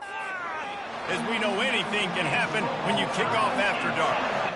As we know, anything can happen when you kick off after dark.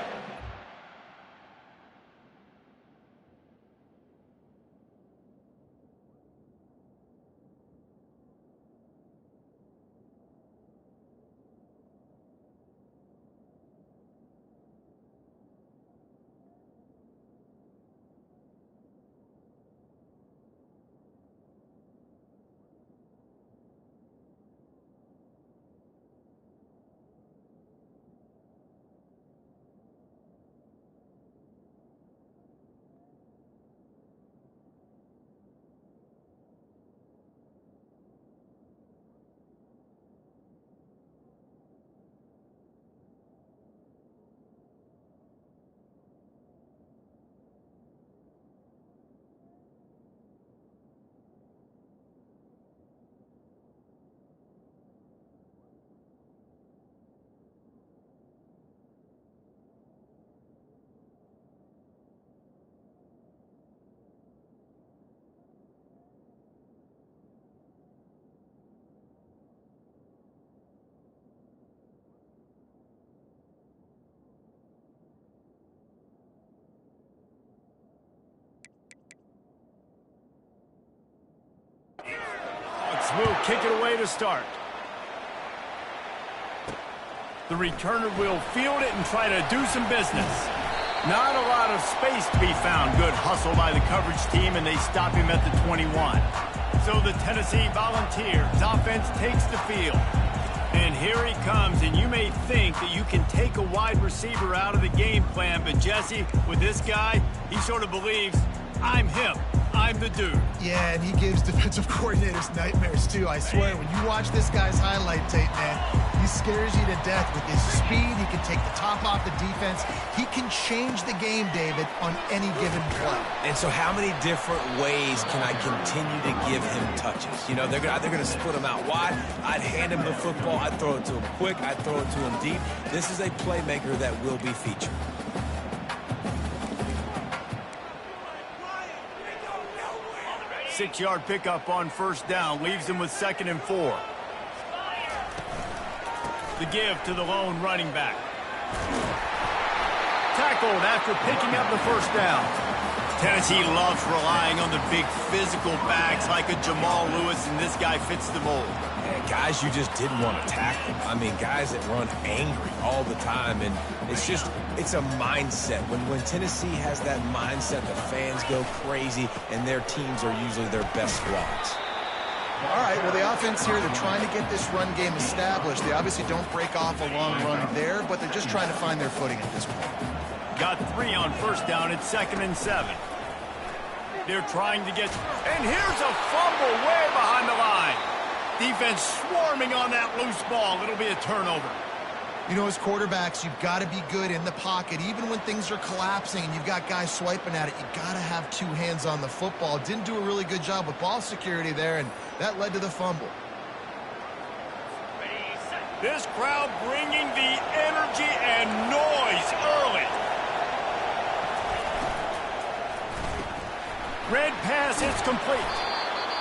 Smooth kick it away to start. The returner will field it and try to do some business. Not a lot of space to be found. Good hustle by the coverage team, and they stop him at the 21. So the Tennessee Volunteers offense takes the field. And here he comes, and you may think that you can take a wide receiver out of the game plan, but Jesse, with this guy, he sort of believes, I'm him. I'm the dude. Yeah, and he gives defensive coordinators nightmares, too. I swear, when you watch this guy's highlight tape, man, he scares you to death with his speed. He can take the top off the defense. He can change the game, David, on any given play. And so how many different ways can I continue to give him touches? You know, they're either going to split him out wide. I'd hand him the football. I'd throw it to him quick. I'd throw it to him deep. This is a playmaker that will be featured. Six-yard pickup on first down leaves him with 2nd and 4. The give to the lone running back. Tackled after picking up the first down. Tennessee loves relying on the big physical backs like a Jamal Lewis, and this guy fits the mold. And guys you just didn't want to tackle. I mean, guys that run angry all the time, and it's a mindset. When Tennessee has that mindset, the fans go crazy, and their teams are usually their best squads. All right, well, the offense here, they're trying to get this run game established. They obviously don't break off a long run there, but they're just trying to find their footing at this point. Got 3 on first down. It's 2nd and 7. They're trying to get... And here's a fumble way behind the line. Defense swarming on that loose ball. It'll be a turnover. You know, as quarterbacks, you've got to be good in the pocket. Even when things are collapsing and you've got guys swiping at it, you've got to have 2 hands on the football. Didn't do a really good job with ball security there, and that led to the fumble. This crowd bringing the energy and noise early. Red pass, it's complete.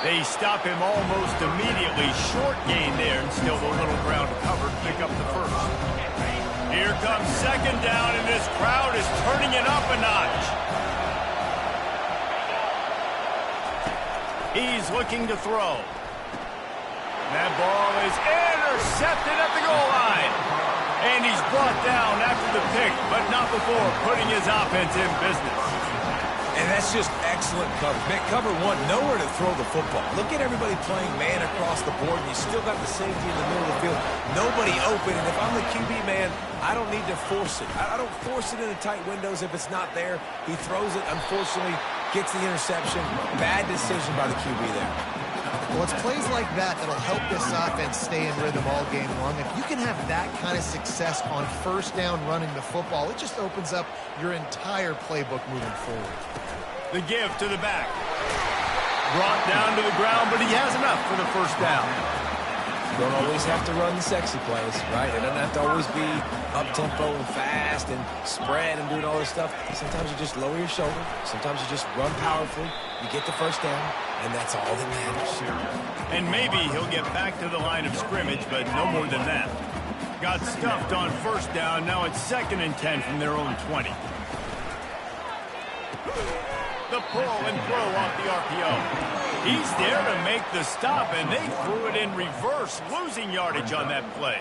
They stop him almost immediately. Short gain there, and still a little ground covered. Pick up the first. Here comes 2nd down, and this crowd is turning it up a notch. He's looking to throw. That ball is intercepted at the goal line. And he's brought down after the pick, but not before putting his offense in business. And that's just excellent coverage. Man, cover 1, nowhere to throw the football. Look at everybody playing man across the board, and you still got the safety in the middle of the field. Nobody open, and if I'm the QB, man, I don't need to force it. I don't force it into tight windows if it's not there. He throws it, unfortunately, gets the interception. Bad decision by the QB there. Well, it's plays like that that'll help this offense stay in rhythm all game long. If you can have that kind of success on first down running the football, it just opens up your entire playbook moving forward. The give to the back. Brought down to the ground, but he has enough for the first down. Don't always have to run the sexy plays, right? It doesn't have to always be up-tempo and fast and spread and doing all this stuff. Sometimes you just lower your shoulder. Sometimes you just run powerfully. You get the first down, and that's all that matters. And maybe he'll get back to the line of scrimmage, but no more than that. Got stuffed on first down. Now it's 2nd and 10 from their own 20. The pull and throw off the RPO. He's there to make the stop, and they threw it in reverse, losing yardage on that play.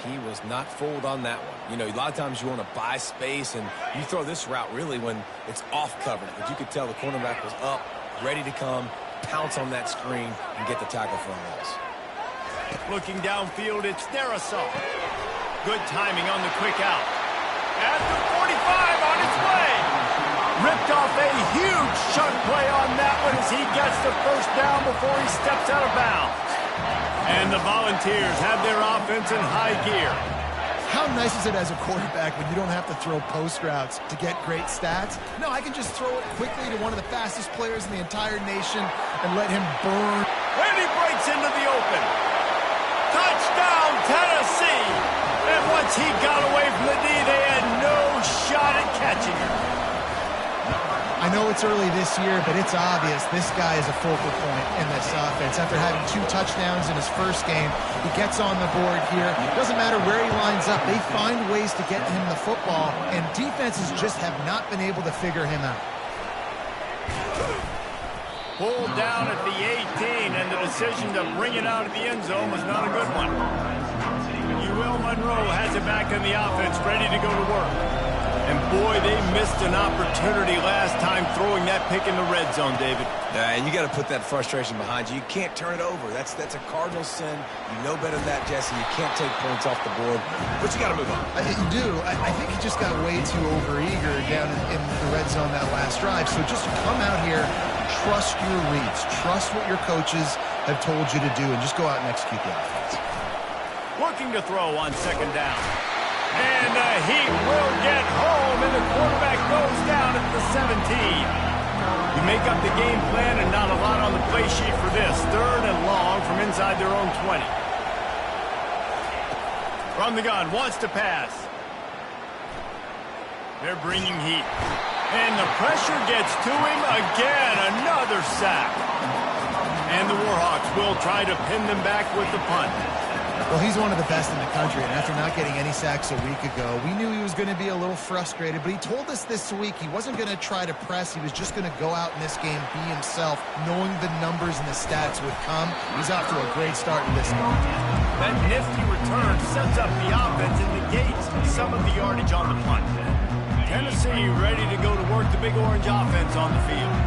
He was not fooled on that one. You know, a lot of times you want to buy space, and you throw this route really when it's off coverage. But you could tell the cornerback was up, ready to come, pounce on that screen, and get the tackle for a loss. Looking downfield, it's Darisaw. Good timing on the quick out. At the 45 on its way. Ripped off a huge chunk play on that one as he gets the first down before he steps out of bounds. And the Volunteers have their offense in high gear. How nice is it as a quarterback when you don't have to throw post routes to get great stats? No, I can just throw it quickly to one of the fastest players in the entire nation and let him burn. And he breaks into the open. Touchdown, Tennessee! And once he got away from the D, they had no shot at catching him. I know it's early this year, but it's obvious this guy is a focal point in this offense. After having 2 touchdowns in his first game, he gets on the board here. Doesn't matter where he lines up. They find ways to get him the football, and defenses just have not been able to figure him out. Pulled down at the 18, and the decision to bring it out of the end zone was not a good one. UL Monroe has it back in the offense, ready to go to work. And boy, they missed an opportunity last time throwing that pick in the red zone, David. And you got to put that frustration behind you. You can't turn it over. That's a cardinal sin. You know better than that, Jesse. You can't take points off the board. But you got to move on. You do. I think he just got way too overeager down in the red zone that last drive. So just come out here, trust your reads, trust what your coaches have told you to do, and just go out and execute the offense. Looking to throw on 2nd down. And he will get home, and the quarterback goes down at the 17. You make up the game plan, and not a lot on the play sheet for this. 3rd and long from inside their own 20. From the gun, wants to pass. They're bringing heat. And the pressure gets to him again. Another sack. And the Warhawks will try to pin them back with the punt. Well, he's one of the best in the country, and after not getting any sacks a week ago, we knew he was going to be a little frustrated, but he told us this week he wasn't going to try to press. He was just going to go out in this game, be himself, knowing the numbers and the stats would come. He's off to a great start in this game. That nifty return sets up the offense and negates some of the yardage on the punt. Tennessee ready to go to work the Big Orange offense on the field.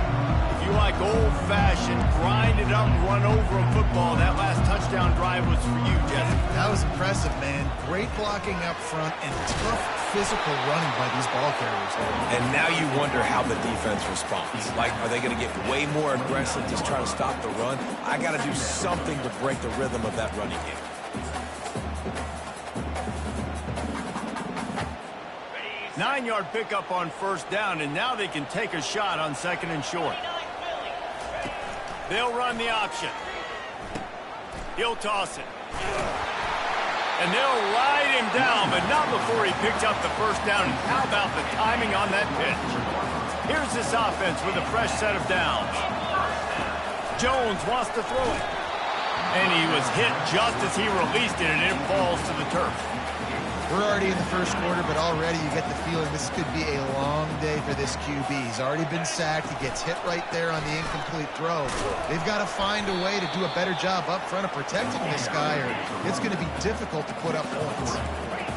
You like old-fashioned, grind-it-up, run-over football. That last touchdown drive was for you, Jesse. That was impressive, man. Great blocking up front and tough physical running by these ball carriers. And now you wonder how the defense responds. Like, are they going to get way more aggressive, just try to stop the run? I got to do something to break the rhythm of that running game. Nine-yard pickup on first down, and now they can take a shot on 2nd and short. They'll run the option. He'll toss it. And they'll ride him down, but not before he picks up the first down. And how about the timing on that pitch? Here's this offense with a fresh set of downs. Jones wants to throw it. And he was hit just as he released it, and it falls to the turf. We're already in the first quarter, but already you get the feeling this could be a long day for this QB. He's already been sacked. He gets hit right there on the incomplete throw. They've got to find a way to do a better job up front of protecting this guy, or it's going to be difficult to put up points.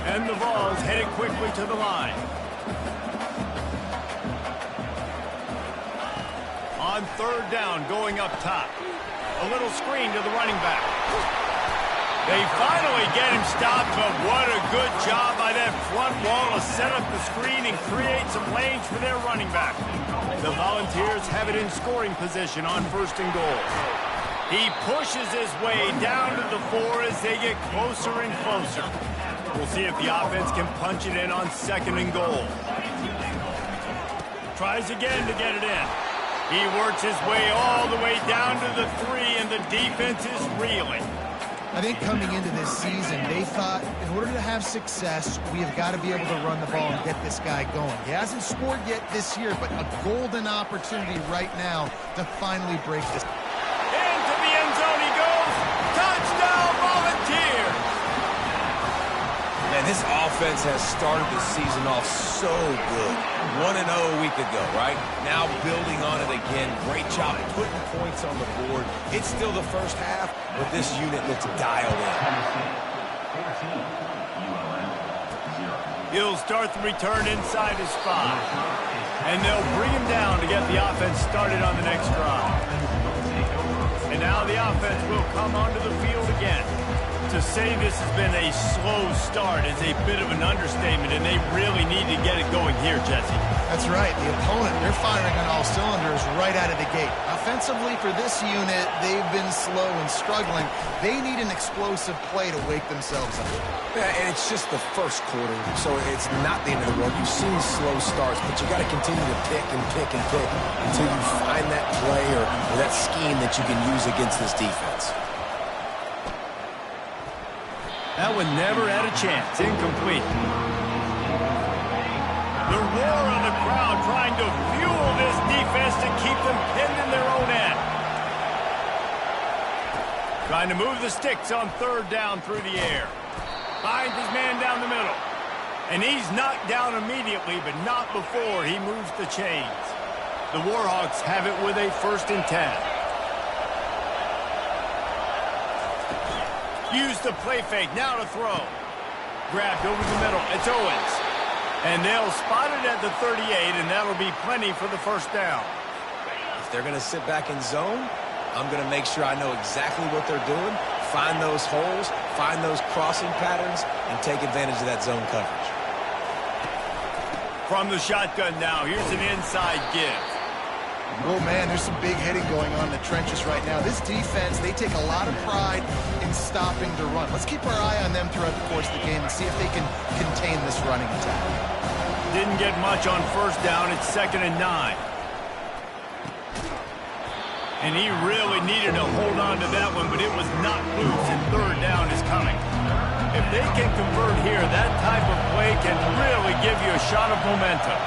And the Vols headed quickly to the line. On 3rd down, going up top. A little screen to the running back. They finally get him stopped, but what a good job by that front wall to set up the screen and create some lanes for their running back. The Volunteers have it in scoring position on 1st and goal. He pushes his way down to the 4 as they get closer and closer. We'll see if the offense can punch it in on 2nd and goal. Tries again to get it in. He works his way all the way down to the 3, and the defense is reeling. I think coming into this season, they thought in order to have success, we have got to be able to run the ball and get this guy going. He hasn't scored yet this year, but a golden opportunity right now to finally break this. Into the end zone he goes. Touchdown, Volunteers. Man, this offense has started the season off so good. 1-0 a week ago, right? Now building on it again. Great job putting points on the board. It's still the first half, but this unit looks dialed in. He'll start the return inside his spot. And they'll bring him down to get the offense started on the next drive. And now the offense will come onto the field again. To say this has been a slow start is a bit of an understatement, and they really need to get it going here, Jesse. That's right. The opponent, they're firing on all cylinders right out of the gate. Offensively, for this unit, they've been slow and struggling. They need an explosive play to wake themselves up. Yeah, and it's just the first quarter, so it's not the end of the world. You've seen slow starts, but you got to continue to pick and pick and pick until you find that play or that scheme that you can use against this defense. That one never had a chance. Incomplete. The roar on the crowd trying to fuel this defense to keep them pinned in their own end. Trying to move the sticks on third down through the air. Finds his man down the middle. And he's knocked down immediately, but not before he moves the chains. The Warhawks have it with a 1st and 10. Use the play fake, now to throw. Grabbed over the middle, it's Owens. And they'll spot it at the 38, and that'll be plenty for the 1st down. If they're going to sit back in zone, I'm going to make sure I know exactly what they're doing, find those holes, find those crossing patterns, and take advantage of that zone coverage. From the shotgun now, here's an inside give. Oh, man, there's some big hitting going on in the trenches right now. This defense, they take a lot of pride in stopping the run. Let's keep our eye on them throughout the course of the game and see if they can contain this running attack. Didn't get much on 1st down. It's 2nd and 9. And he really needed to hold on to that one, but it was not loose, and 3rd down is coming. If they can convert here, that type of play can really give you a shot of momentum.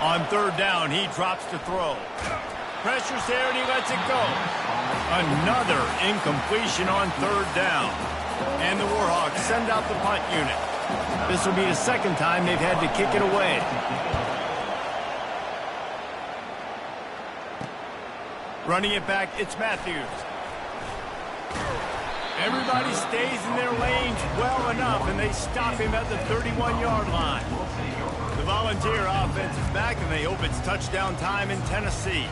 On 3rd down, he drops to throw. Pressure's there, and he lets it go. Another incompletion on 3rd down. And the Warhawks send out the punt unit. This will be the 2nd time they've had to kick it away. Running it back, it's Matthews. Everybody stays in their lanes well enough, and they stop him at the 31-yard line. The Volunteer offense is back, and they hope it's touchdown time in Tennessee.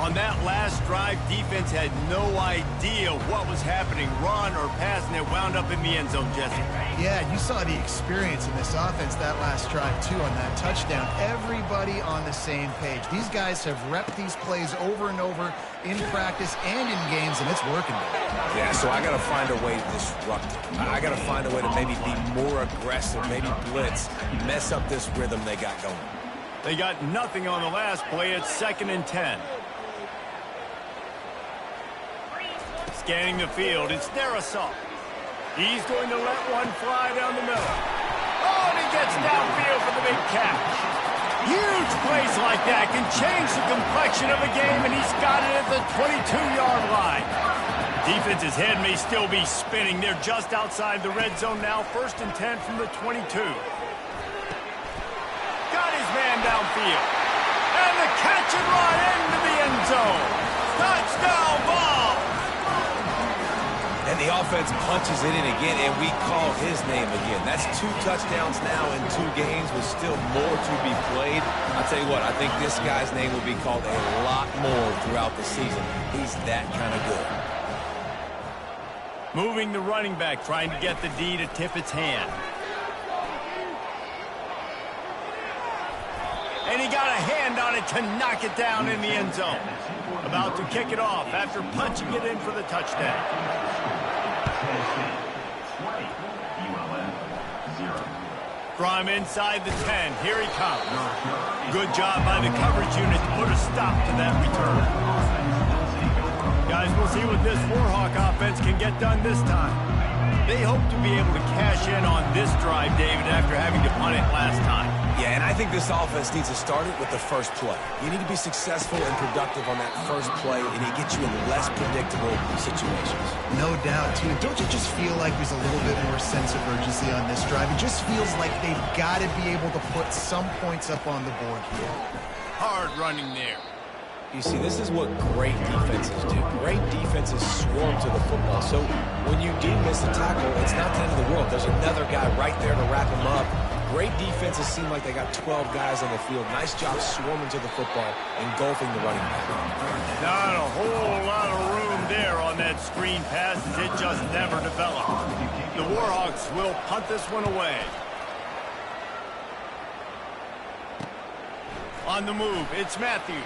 On that last drive, defense had no idea what was happening, run or pass, and it wound up in the end zone, Jesse. Yeah, you saw the experience in this offense that last drive, too, on that touchdown. Everybody on the same page. These guys have repped these plays over and over in practice and in games, and it's working. Yeah, so I got to find a way to disrupt it. I got to find a way to maybe be more aggressive, maybe blitz, mess up this rhythm they got going. They got nothing on the last play. It's 2nd and 10. Scanning the field, it's Darisaw. He's going to let one fly down the middle. Oh, and he gets downfield for the big catch. Huge plays like that can change the complexion of a game, and he's got it at the 22-yard line. Defense's head may still be spinning. They're just outside the red zone now. 1st and 10 from the 22. Got his man downfield. And the catch and run into the end zone. Touchdown ball. And the offense punches it in again, and we call his name again. That's 2 touchdowns now in 2 games with still more to be played. I'll tell you what, I think this guy's name will be called a lot more throughout the season. He's that kind of good. Moving the running back, trying to get the D to tip its hand. And he got a hand on it to knock it down in the end zone. About to kick it off after punching it in for the touchdown. From inside the 10, here he comes. Good job by the coverage unit to put a stop to that return. Guys, we'll see what this Warhawk offense can get done this time. They hope to be able to cash in on this drive, David, after having to punt it last time. Yeah, and I think this offense needs to start it with the first play. You need to be successful and productive on that first play, and it gets you in less predictable situations. No doubt, too. Don't you just feel like there's a little bit more sense of urgency on this drive? It just feels like they've got to be able to put some points up on the board here. Hard running there. You see, this is what great defenses do. Great defenses swarm to the football. So when you do miss a tackle, it's not the end of the world. There's another guy right there to wrap him up. Great defenses seem like they got 12 guys on the field. Nice job swarming to the football, engulfing the running back. Not a whole lot of room there on that screen pass as it just never developed. The Warhawks will punt this one away. On the move, it's Matthews.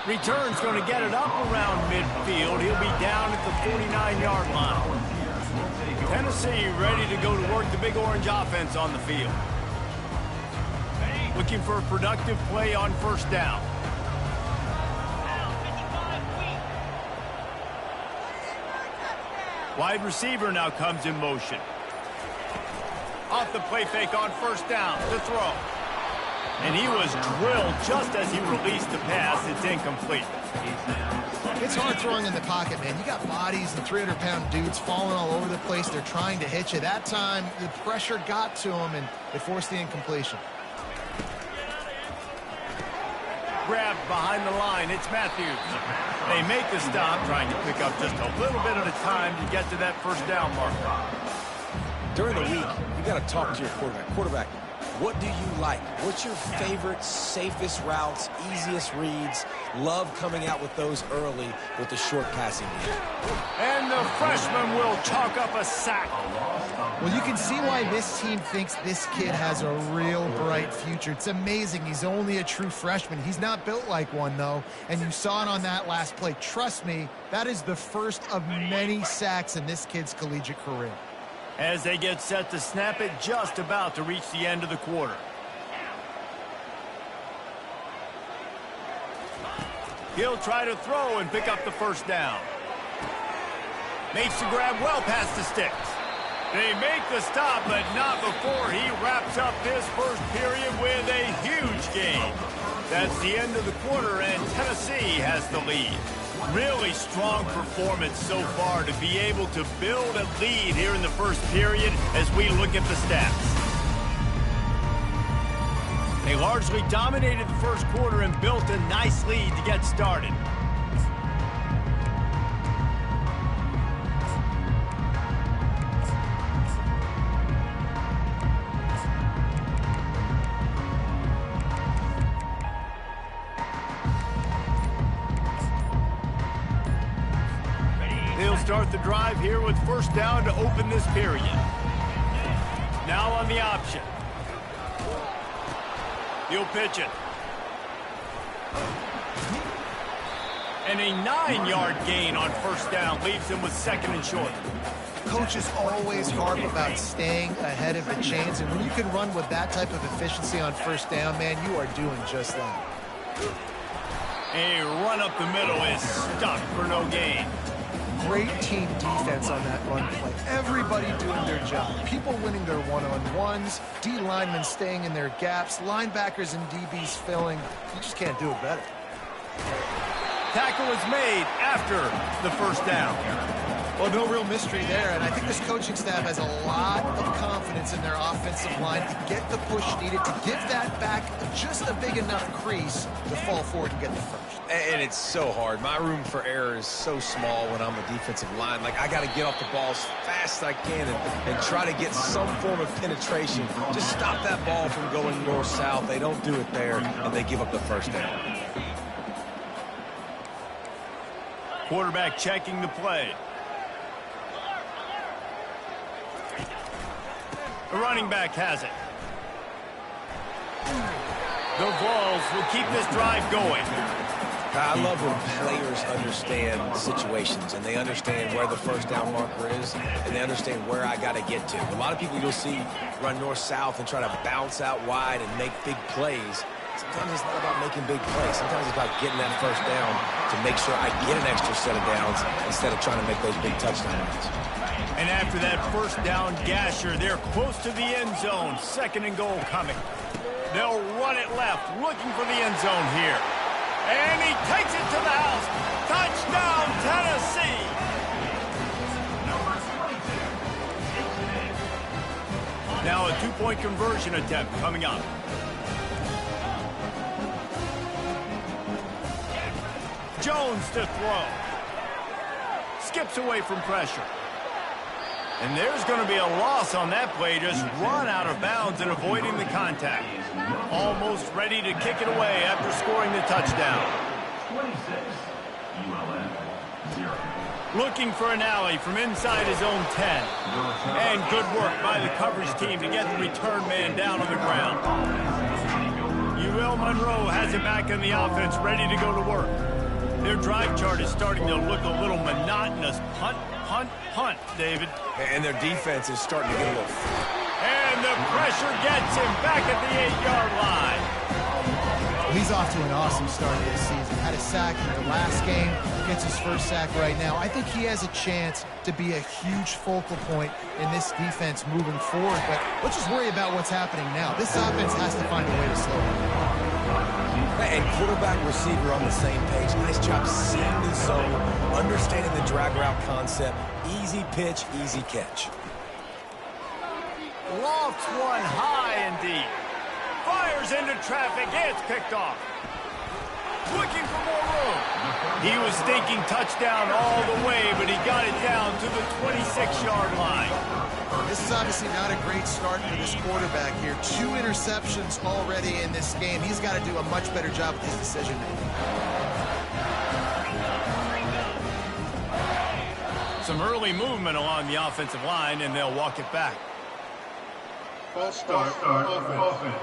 Return's going to get it up around midfield. He'll be down at the 49-yard line. Tennessee ready to go to work the Big Orange offense on the field. Looking for a productive play on first down. Wide receiver now comes in motion. Off the play fake on first down to throw. And he was drilled just as he released the pass. It's incomplete. It's hard throwing in the pocket, man. You got bodies and 300-pound dudes falling all over the place. They're trying to hit you. That time, the pressure got to him, and it forced the incompletion. Grabbed behind the line. It's Matthews. They make the stop, trying to pick up just a little bit at a time to get to that first down marker. During the week, you got to talk to your quarterback. What do you like? What's your favorite, safest routes, easiest reads? Love coming out with those early with the short passing game. And the freshman will chalk up a sack. Well, you can see why this team thinks this kid has a real bright future. It's amazing. He's only a true freshman. He's not built like one, though, and you saw it on that last play. Trust me, that is the first of many sacks in this kid's collegiate career. As they get set to snap it, just about to reach the end of the quarter. He'll try to throw and pick up the first down. Makes the grab well past the sticks. They make the stop, but not before he wraps up this first period with a huge gain. That's the end of the quarter, and Tennessee has the lead. Really strong performance so far to be able to build a lead here in the first period as we look at the stats. They largely dominated the first quarter and built a nice lead to get started. They'll start the drive here with first down to open this period. Now on the option. He'll pitch it. And a 9-yard gain on first down leaves him with second and short. Coaches always harp about staying ahead of the chains, and when you can run with that type of efficiency on first down, man, you are doing just that. A run up the middle is stuck for no gain. Great team defense on that run play. Everybody doing their job. People winning their one-on-ones, D linemen staying in their gaps, linebackers and DBs filling. You just can't do it better. Tackle is made after the first down. Well, no real mystery there, and I think this coaching staff has a lot of confidence in their offensive line to get the push needed, to give that back just a big enough crease to fall forward and get the first. And it's so hard. My room for error is so small when I'm a defensive line. Like, I got to get off the ball as fast as I can and try to get some form of penetration. Just stop that ball from going north-south. They don't do it there, and they give up the first down. Quarterback checking the play. The running back has it. The Vols will keep this drive going. I love when players understand situations and they understand where the first down marker is and they understand where I got to get to. A lot of people you'll see run north-south and try to bounce out wide and make big plays. sometimes it's not about making big plays. Sometimes it's about getting that first down to make sure I get an extra set of downs instead of trying to make those big touchdown runs. And after that first down gasher, they're close to the end zone. 2nd and goal coming. They'll run it left, looking for the end zone here. And he takes it to the house. Touchdown, Tennessee! Now a 2-point conversion attempt coming up. Jones to throw. Skips away from pressure. And there's going to be a loss on that play. Just run out of bounds and avoiding the contact. Almost ready to kick it away after scoring the touchdown. 26, ULM, 0. Looking for an alley from inside his own 10. And good work by the coverage team to get the return man down on the ground. UL Monroe has it back in the offense, ready to go to work. Their drive chart is starting to look a little monotonous. Punt, punt, punt, David. And their defense is starting to get a little... And the pressure gets him back at the 8-yard line. He's off to an awesome start this season. Had a sack in the last game, gets his first sack right now. I think he has a chance to be a huge focal point in this defense moving forward. But let's just worry about what's happening now. This offense has to find a way to slow him. And quarterback receiver on the same page. Nice job seeing the zone, understanding the drag route concept. Easy pitch, easy catch. Lofts one high and deep. Fires into traffic. It's picked off. Looking for more room. He was thinking touchdown all the way, but he got it down to the 26-yard line. This is obviously not a great start for this quarterback here. 2 interceptions already in this game. He's got to do a much better job with his decision-making. Some early movement along the offensive line, and they'll walk it back. False start offense.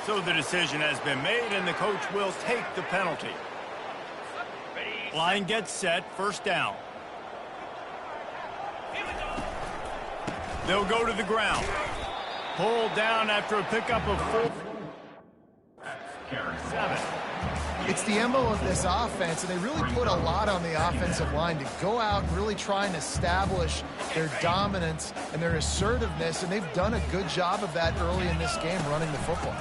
So the decision has been made, and the coach will take the penalty. Line gets set, first down. They'll go to the ground. Pulled down after a pickup of 7. It's the MO of this offense, and they really put a lot on the offensive line to go out and really try and establish their dominance and their assertiveness, and they've done a good job of that early in this game running the football.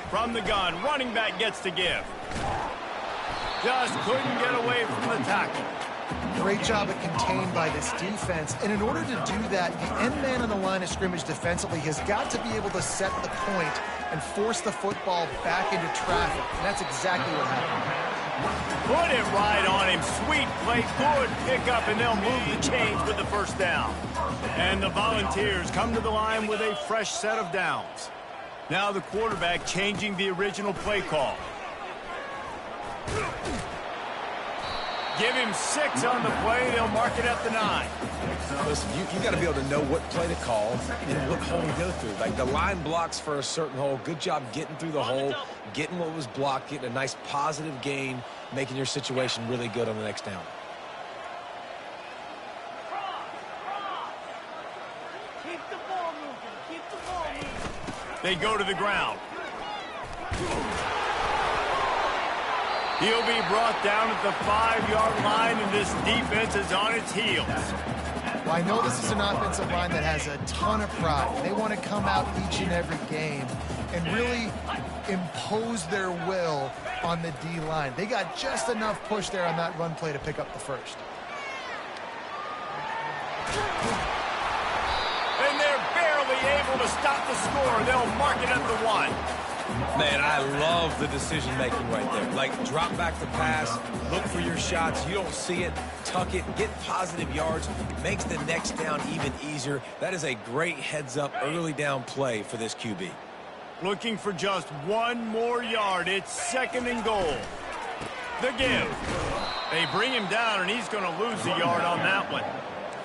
From the gun, running back gets to give. Just couldn't get away from the tackle. Great job at contained by this defense, and in order to do that, the end man on the line of scrimmage defensively has got to be able to set the point and force the football back into traffic, and that's exactly what happened. Put it right on him. Sweet play, good pickup, and they'll move the chains with the first down. And the Volunteers come to the line with a fresh set of downs. Now the quarterback changing the original play call. Give him 6 on the play. They'll mark it at the 9. Listen, you got to be able to know what play to call and what hole to go through. Like the line blocks for a certain hole. Good job getting through the hole, getting what was blocked, getting a nice positive gain, making your situation really good on the next down. Keep the ball moving. Keep the ball moving. They go to the ground. He'll be brought down at the 5-yard line, and this defense is on its heels. Well, I know this is an offensive line that has a ton of pride. They want to come out each and every game and really impose their will on the D-line. They got just enough push there on that run play to pick up the first. And they're barely able to stop the score. They'll mark it at the 1. Man, I love the decision-making right there. Like, drop back the pass, look for your shots. You don't see it, tuck it, get positive yards, makes the next down even easier. That is a great heads-up early down play for this QB. Looking for just 1 more yard. It's 2nd and goal. The give. They bring him down, and he's going to lose a yard on that one.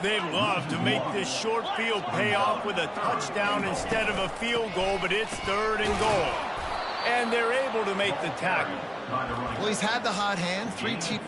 They'd love to make this short field pay off with a touchdown instead of a field goal, but it's 3rd and goal. And they're able to make the tackle. Well, he's had the hot hand. 3 teams.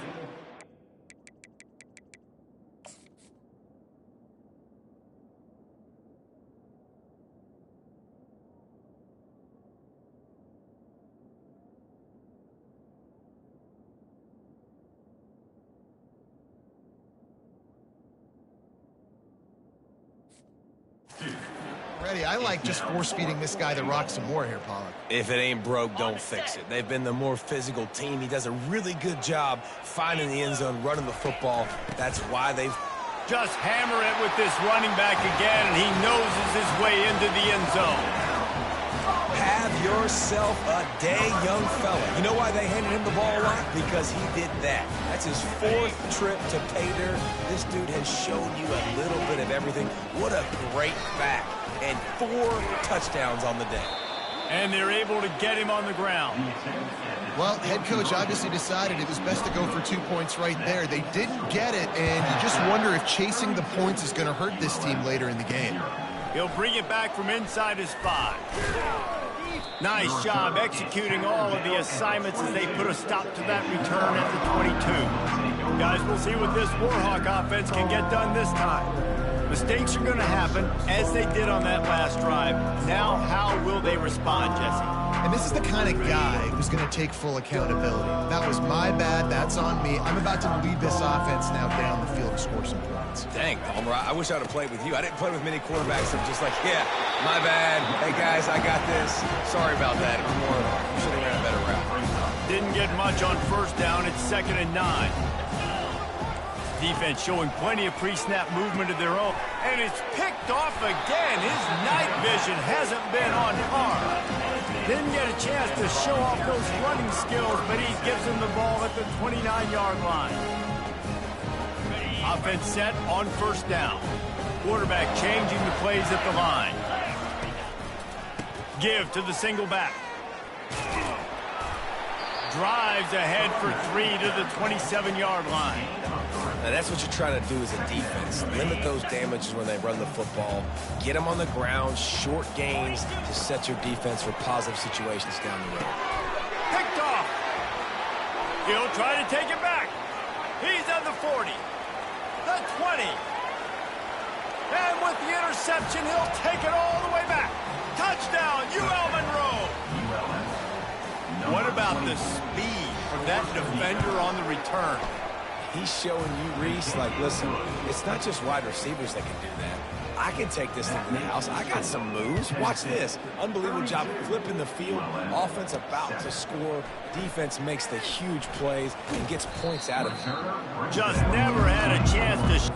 Ready, I like just force-feeding this guy the rock some more here, Pollock. If it ain't broke, don't fix it. They've been the more physical team. He does a really good job finding the end zone, running the football. That's why they've... Just hammer it with this running back again, and he noses his way into the end zone. Have yourself a day, young fella. You know why they handed him the ball a lot? Because he did that. That's his 4th trip to pay dirt. This dude has shown you a little bit of everything. What a great back. And 4 touchdowns on the day. And they're able to get him on the ground. Well, head coach obviously decided it was best to go for 2 points right there. They didn't get it, and you just wonder if chasing the points is going to hurt this team later in the game. He'll bring it back from inside his 5. Nice job executing all of the assignments as they put a stop to that return at the 22. Guys, we'll see what this Warhawk offense can get done this time. Mistakes are going to happen, as they did on that last drive. Now, how will they respond, Jesse? And this is the kind of guy who's going to take full accountability. That was my bad. That's on me. I'm about to lead this offense now down the field to score some points. Dang, Palmer, I wish I'd have played with you. I didn't play with many quarterbacks that were just like, yeah, my bad. Hey, guys, I got this. Sorry about that. It was more, you should have ran a better route. Didn't get much on first down. It's 2nd and 9. Defense showing plenty of pre-snap movement of their own. And it's picked off again. His night vision hasn't been on par. Didn't get a chance to show off those running skills, but he gives him the ball at the 29-yard line. Offense set on first down. Quarterback changing the plays at the line. Give to the single back. Drives ahead for 3 to the 27-yard line. Now, that's what you're trying to do as a defense. Limit those damages when they run the football. Get them on the ground, short gains to set your defense for positive situations down the road. Picked off. He'll try to take it back. He's at the 40. The 20. And with the interception, he'll take it all the way back. Touchdown, UL Monroe. What about the speed from that defender on the return? He's showing you, Reese, like, listen, it's not just wide receivers that can do that. I can take this thing to the house. I got some moves. Watch this. Unbelievable job flipping the field. Offense about to score. Defense makes the huge plays and gets points out of it. Just never had a chance to...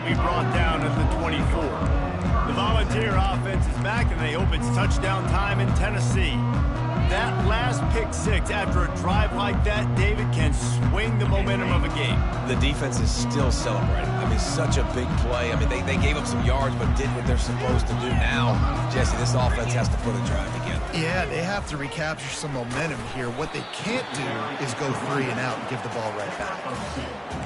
Be brought down at the 24. The Volunteer offense is back, and they hope it's touchdown time in Tennessee. That last pick six after a drive like that, David, can swing the momentum of a game. The defense is still celebrating. I mean, such a big play. I mean, they gave up some yards, but did what they're supposed to do. Now, Jesse, this offense has to put a drive together. Yeah, they have to recapture some momentum here. What they can't do is go 3 and out and give the ball right back.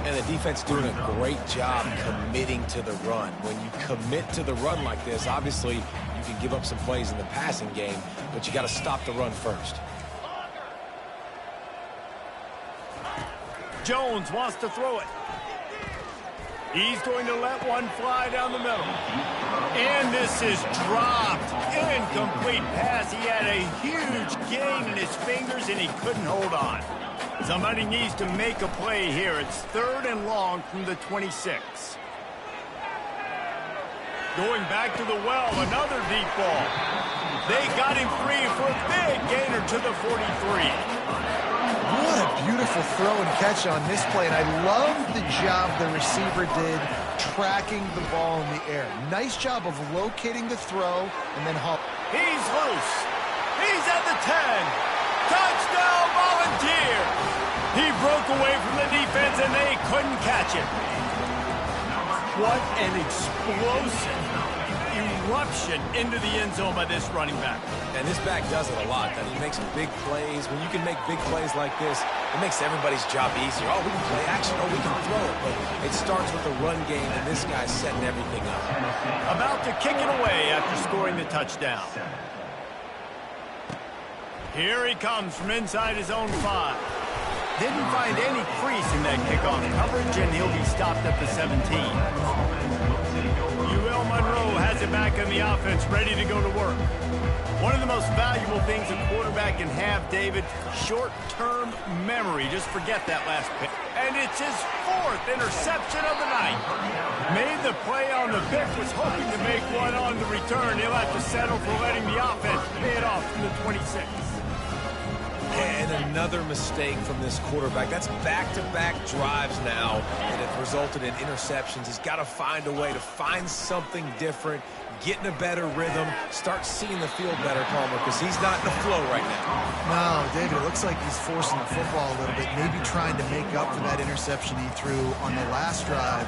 And the defense doing a great job committing to the run. When you commit to the run like this, obviously you can give up some plays in the passing game, but you got to stop the run first. Jones wants to throw it. He's going to let one fly down the middle. And this is dropped. Incomplete pass. He had a huge gain in his fingers, and he couldn't hold on. Somebody needs to make a play here. It's 3rd and long from the 26. Going back to the well, another deep ball. They got him free for a big gainer to the 43. What a beautiful throw and catch on this play, and I love the job the receiver did tracking the ball in the air. Nice job of locating the throw and then haul. He's loose. He's at the 10. Touchdown, Volunteer. He broke away from the defense, and they couldn't catch him. What an explosive eruption into the end zone by this running back. And this back does it a lot. He makes big plays. When you can make big plays like this, it makes everybody's job easier. Oh, we can play action. Oh, we can throw it. But it starts with the run game, and this guy's setting everything up. About to kick it away after scoring the touchdown. Here he comes from inside his own 5. Didn't find any crease in that kickoff coverage, and he'll be stopped at the 17. UL Monroe has it back in the offense, ready to go to work. One of the most valuable things a quarterback can have, David, short-term memory. Just forget that last pick. And it's his 4th interception of the night. Made the play on the pick, was hoping to make one on the return. He'll have to settle for letting the offense pay it off from the 26. And another mistake from this quarterback. That's back-to-back drives now that have resulted in interceptions. He's got to find a way to find something different, get in a better rhythm, start seeing the field better, Palmer, because he's not in the flow right now. No, David, it looks like he's forcing the football a little bit, maybe trying to make up for that interception he threw on the last drive.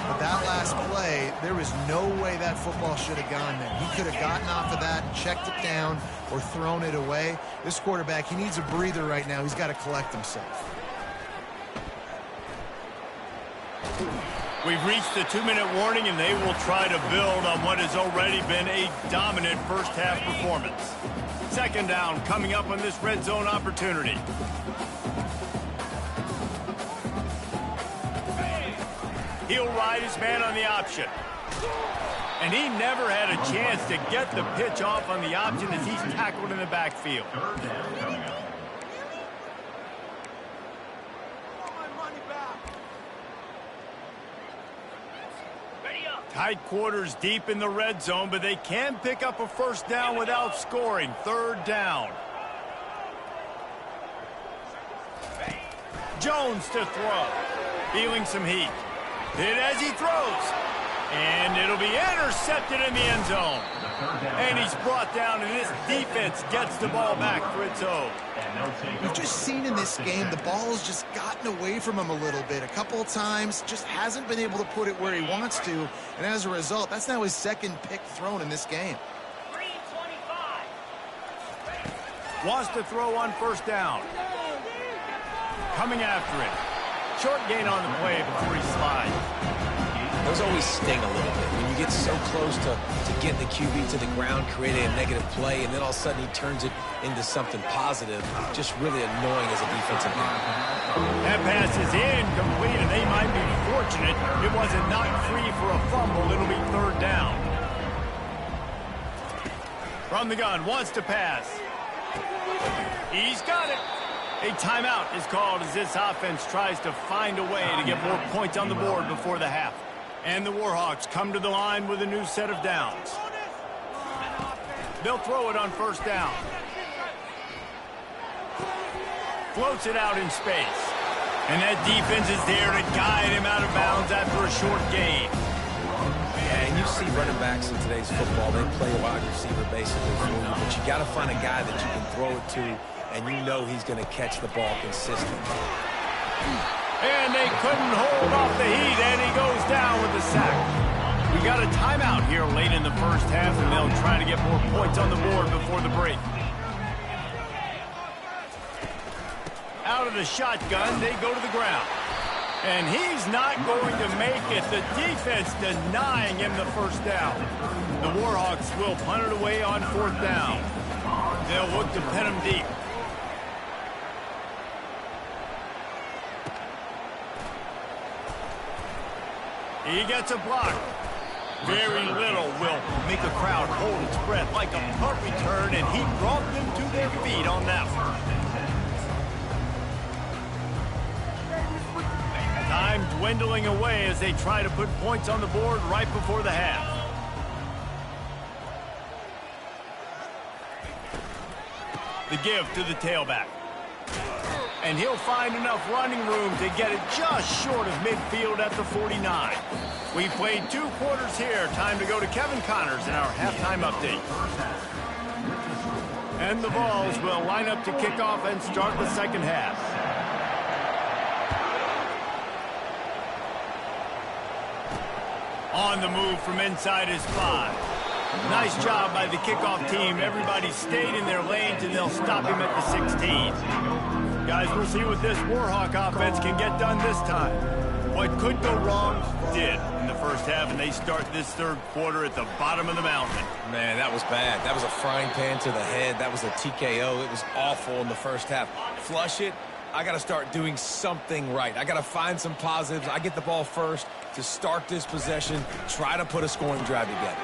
But that last play, there was no way that football should have gone there. He could have gotten off of that, checked it down, or thrown it away. This quarterback, he needs a breather right now. He's got to collect himself. We've reached the 2-minute warning, and they will try to build on what has already been a dominant first-half performance. 2nd down coming up on this red zone opportunity. He'll ride his man on the option. And he never had a chance to get the pitch off on the option as he's tackled in the backfield. Tight quarters deep in the red zone, but they can pick up a first down without scoring. 3rd down. Jones to throw. Feeling some heat. Hit as he throws. And it'll be intercepted in the end zone. And he's brought down, and this defense gets the ball back for its own. We've just seen in this game the ball has just gotten away from him a little bit. A couple of times, just hasn't been able to put it where he wants to. And as a result, that's now his 2nd pick thrown in this game. Wants to throw on 1st down. Coming after it. Short gain on the play before he slides. Those always sting a little bit. When you get so close to getting the QB to the ground, creating a negative play, and then all of a sudden he turns it into something positive, just really annoying as a defensive back. That pass is incomplete, and they might be fortunate it wasn't knocked free for a fumble. It'll be 3rd down. From the gun, wants to pass. He's got it. A timeout is called as this offense tries to find a way to get more points on the board before the half. And the Warhawks come to the line with a new set of downs. They'll throw it on 1st down. Floats it out in space. And that defense is there to guide him out of bounds after a short gain. Yeah, and you see running backs in today's football, they play a wide receiver basically for you, but you got to find a guy that you can throw it to, and you know he's going to catch the ball consistently. And they couldn't hold off the heat, and he goes down with the sack. We got a timeout here late in the first half, and they'll try to get more points on the board before the break. Out of the shotgun, they go to the ground. And he's not going to make it. The defense denying him the first down. The Warhawks will punt it away on 4th down. They'll look to pin him deep. He gets a block. Very little will make a crowd hold its breath like a punt return, and he brought them to their feet on that one. Time dwindling away as they try to put points on the board right before the half. The give to the tailback. And he'll find enough running room to get it just short of midfield at the 49. We played 2 quarters here. Time to go to Kevin Connors in our halftime update. And the Vols will line up to kick off and start the second half. On the move from inside his 5. Nice job by the kickoff team. Everybody stayed in their lanes, and they'll stop him at the 16. Guys, we'll see what this Warhawk offense can get done this time. What could go wrong did in the first half, and they start this third quarter at the bottom of the mountain. Man, that was bad. That was a frying pan to the head. That was a TKO. It was awful in the first half. Flush it. I got to start doing something right. I got to find some positives. I get the ball first to start this possession, try to put a scoring drive together.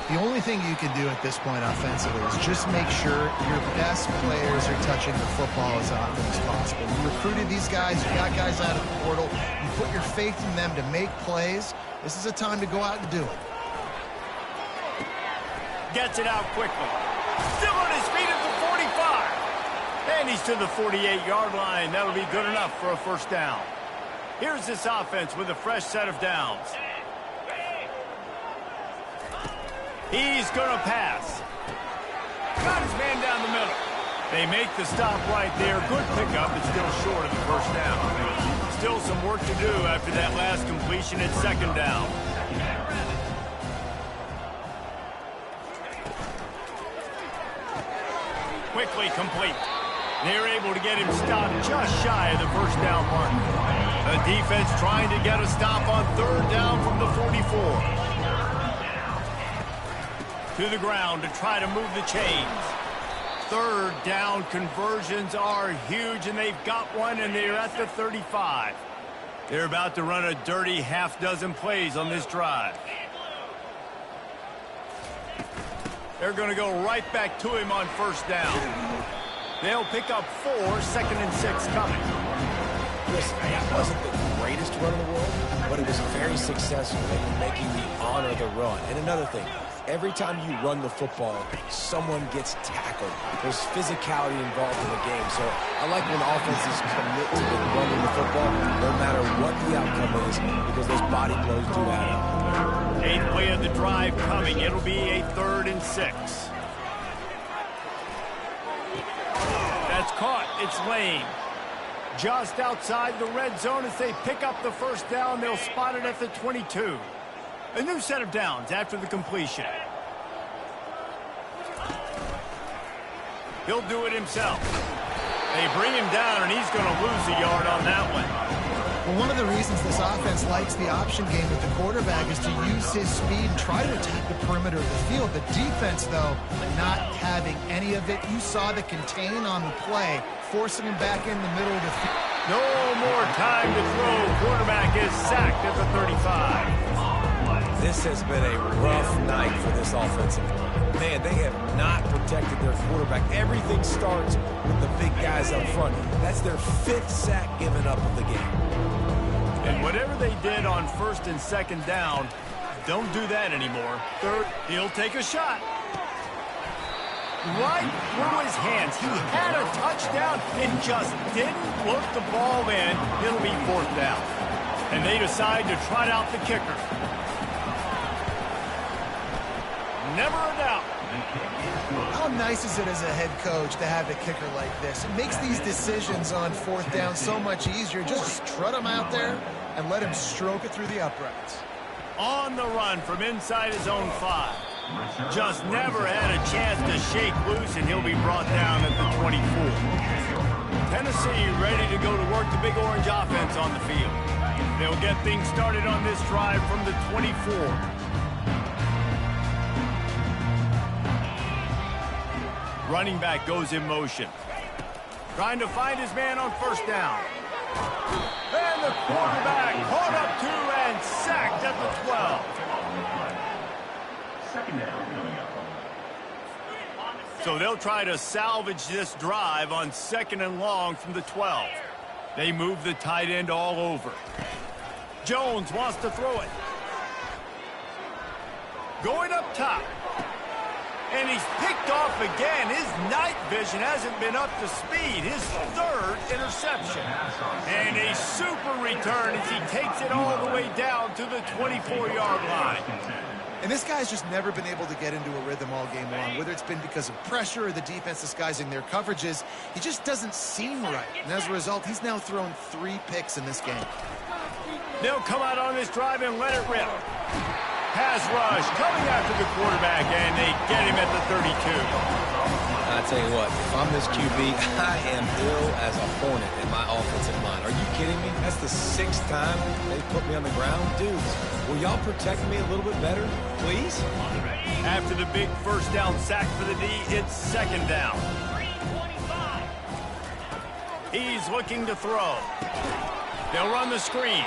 The only thing you can do at this point offensively is just make sure your best players are touching the football as often as possible. You recruited these guys, you got guys out of the portal, you put your faith in them to make plays. This is a time to go out and do it. Gets it out quickly. Still on his feet at the 45. And he's to the 48-yard line. That'll be good enough for a first down. Here's this offense with a fresh set of downs. He's going to pass. Got his man down the middle. They make the stop right there. Good pickup, but still short of the first down. Still some work to do after that last completion at second down. Quickly complete. They're able to get him stopped just shy of the first down mark. The defense trying to get a stop on third down from the 44. To the ground to try to move the chains. Third down conversions are huge, and they've got one, and they're at the 35. They're about to run a dirty half-dozen plays on this drive. They're going to go right back to him on first down. They'll pick up 4, 2nd and 6 coming. Listen, that wasn't the greatest run in the world, but it was very successful in making the honor the run. And another thing, every time you run the football, someone gets tackled. There's physicality involved in the game. So I like when offenses commit to running the football, no matter what the outcome is, because those body blows do add up. 8th play of the drive coming. It'll be a 3rd and 6. That's caught. It's Lane. Just outside the red zone as they pick up the first down. They'll spot it at the 22. A new set of downs after the completion. He'll do it himself. They bring him down, and he's going to lose a yard on that one. Well, one of the reasons this offense likes the option game with the quarterback is to use his speed and try to attack the perimeter of the field. The defense, though, not having any of it. You saw the contain on the play, forcing him back in the middle of the field. No more time to throw. Quarterback is sacked at the 35. This has been a rough night for this offensive line. Man, they have not protected their quarterback. Everything starts with the big guys up front. That's their 5th sack given up of the game. And whatever they did on 1st and 2nd down, don't do that anymore. 3rd, he'll take a shot. Right through his hands. He had a touchdown and just didn't look the ball in. It'll be 4th down. And they decide to trot out the kicker. Never a doubt. How nice is it as a head coach to have a kicker like this? It makes these decisions on 4th down so much easier. Just trot him out there and let him stroke it through the uprights. On the run from inside his own 5. Just never had a chance to shake loose, and he'll be brought down at the 24. Tennessee ready to go to work the Big Orange offense on the field. They'll get things started on this drive from the 24. Running back goes in motion. Trying to find his man on first down. And the quarterback caught up to and sacked at the 12. Second down coming up. So they'll try to salvage this drive on 2nd and long from the 12. They move the tight end all over. Jones wants to throw it. Going up top. And he's picked off again. His night vision hasn't been up to speed. His 3rd interception. And a super return as he takes it all the way down to the 24-yard line. And this guy's just never been able to get into a rhythm all game long, whether it's been because of pressure or the defense disguising their coverages. He just doesn't seem right. And as a result, he's now thrown 3 picks in this game. They'll come out on this drive and let it rip. Pass rush coming after the quarterback, and they get him at the 32. I tell you what, if I'm this QB, I am ill as a hornet in my offensive line. Are you kidding me? That's the 6th time they put me on the ground. Dudes, will y'all protect me a little bit better, please? After the big 1st down sack for the D, it's 2nd down. He's looking to throw. They'll run the screen.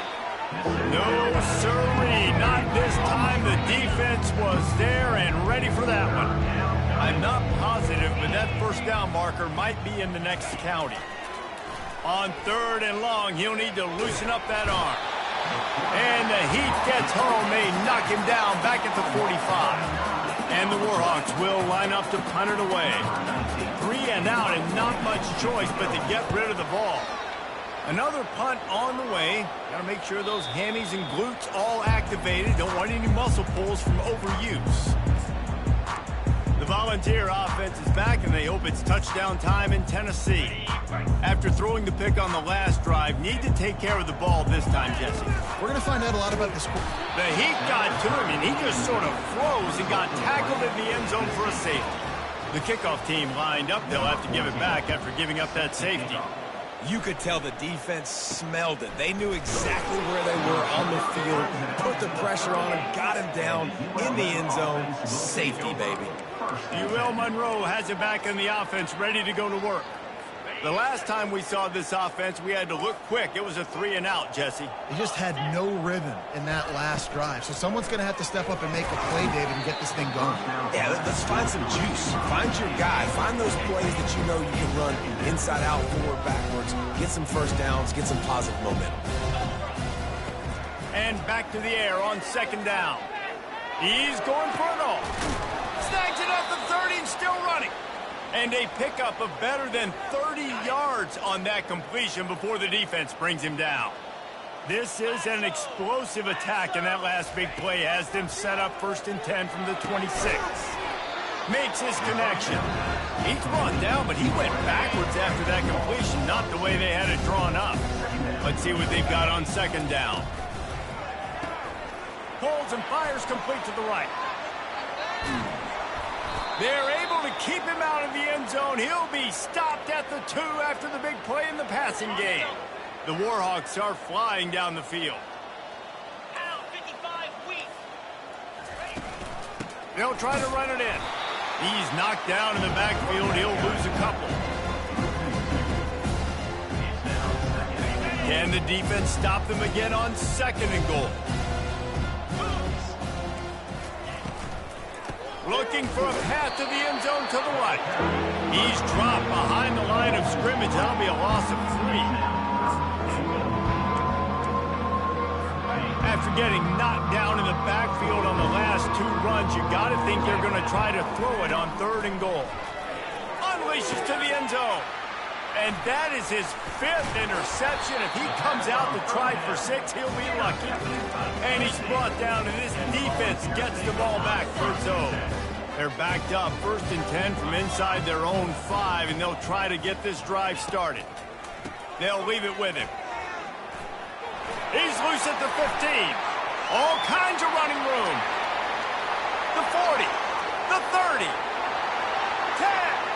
No, sirree, not this time. The defense was there and ready for that one. I'm not positive, but that 1st down marker might be in the next county. On 3rd and long, he'll need to loosen up that arm. And the heat gets home. They knock him down back at the 45. And the Warhawks will line up to punt it away. 3 and out and not much choice but to get rid of the ball. Another punt on the way. Got to make sure those hammies and glutes all activated. Don't want any muscle pulls from overuse. The Volunteer offense is back, and they hope it's touchdown time in Tennessee. After throwing the pick on the last drive, need to take care of the ball this time, Jesse. We're going to find out a lot about this. The heat got to him, and he just sort of froze and got tackled in the end zone for a safety. The kickoff team lined up. They'll have to give it back after giving up that safety. You could tell the defense smelled it. They knew exactly where they were on the field, put the pressure on him, got him down in the end zone. Safety, baby. UL Monroe has it back in the offense, ready to go to work. The last time we saw this offense, we had to look quick. It was a 3 and out, Jesse. He just had no rhythm in that last drive. So someone's going to have to step up and make a play, David, and get this thing going. Yeah, let's find some juice. Find your guy. Find those plays that you know you can run inside out, forward, backwards. Get some 1st downs. Get some positive momentum. And back to the air on 2nd down. He's going for it all. Snags it at the 30 and still running. And a pickup of better than 30 yards on that completion before the defense brings him down. This is an explosive attack, and that last big play has them set up 1st and 10 from the 26. Makes his connection. He's brought down, but he went backwards after that completion, not the way they had it drawn up. Let's see what they've got on 2nd down. Pulls and fires complete to the right. They're able to keep him out of the end zone. He'll be stopped at the 2 after the big play in the passing game. The Warhawks are flying down the field. They'll try to run it in. He's knocked down in the backfield. He'll lose a couple. Can the defense stop them again on 2nd and goal? Looking for a path to the end zone to the right. He's dropped behind the line of scrimmage. That'll be a loss of 3. After getting knocked down in the backfield on the last 2 runs, you got to think they're going to try to throw it on 3rd and goal. Unleashes to the end zone. And that is his 5th interception. If he comes out to try for 6, he'll be lucky. And he's brought down, and this defense gets the ball back for its own. They're backed up 1st and 10 from inside their own 5, and they'll try to get this drive started. They'll leave it with him. He's loose at the 15. All kinds of running room. The 40. The 30. 10.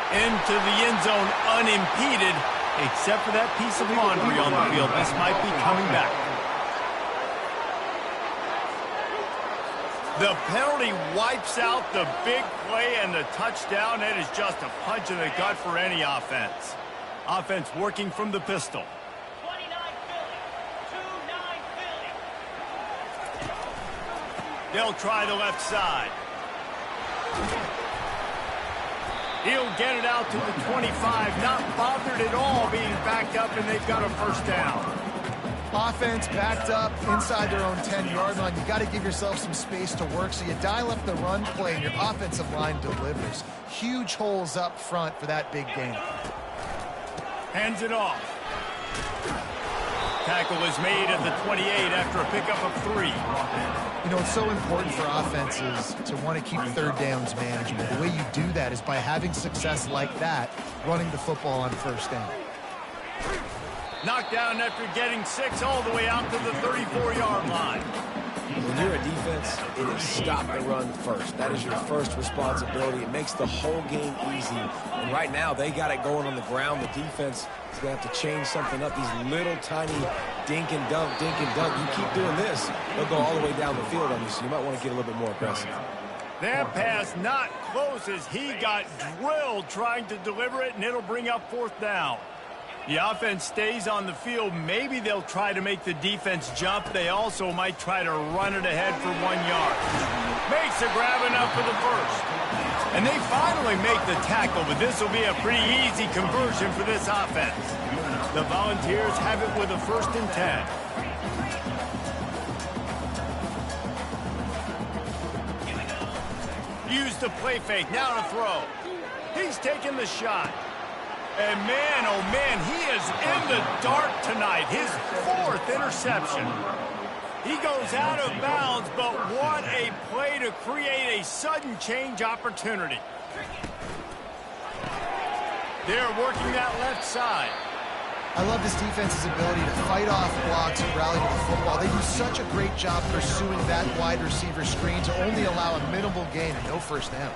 Into the end zone unimpeded, except for that piece of laundry on the field. This might be coming back. The penalty wipes out the big play and the touchdown. That is just a punch in the gut for any offense. Offense working from the pistol. They'll try the left side. He'll get it out to the 25, not bothered at all being backed up, and they've got a first down. Offense backed up inside their own 10-yard line. You got to give yourself some space to work, so you dial up the run play, and your offensive line delivers. Huge holes up front for that big game. Hands it off. Tackle is made at the 28 after a pickup of 3. You know, it's so important for offenses to want to keep third downs manageable. The way you do that is by having success like that, running the football on first down. Knocked down after getting 6 all the way out to the 34-yard line. When you're a defense, it is stop the run first. That is your first responsibility. It makes the whole game easy. And right now, they got it going on the ground. The defense is going to have to change something up. These little tiny dink and dunk, dink and dunk. You keep doing this, they'll go all the way down the field on you, so you might want to get a little bit more aggressive. That pass not close as he got drilled trying to deliver it, and it'll bring up 4th down. The offense stays on the field. Maybe they'll try to make the defense jump. They also might try to run it ahead for 1 yard. Makes a grab enough for the first. And they finally make the tackle, but this will be a pretty easy conversion for this offense. The Volunteers have it with a 1st and 10. Use the play fake, now to throw. He's taking the shot. And man, oh man, he is in the dark tonight. His 4th interception. He goes out of bounds, but what a play to create a sudden change opportunity. They're working that left side. I love this defense's ability to fight off blocks and rally to the football. They do such a great job pursuing that wide receiver screen to only allow a minimal gain and no first down.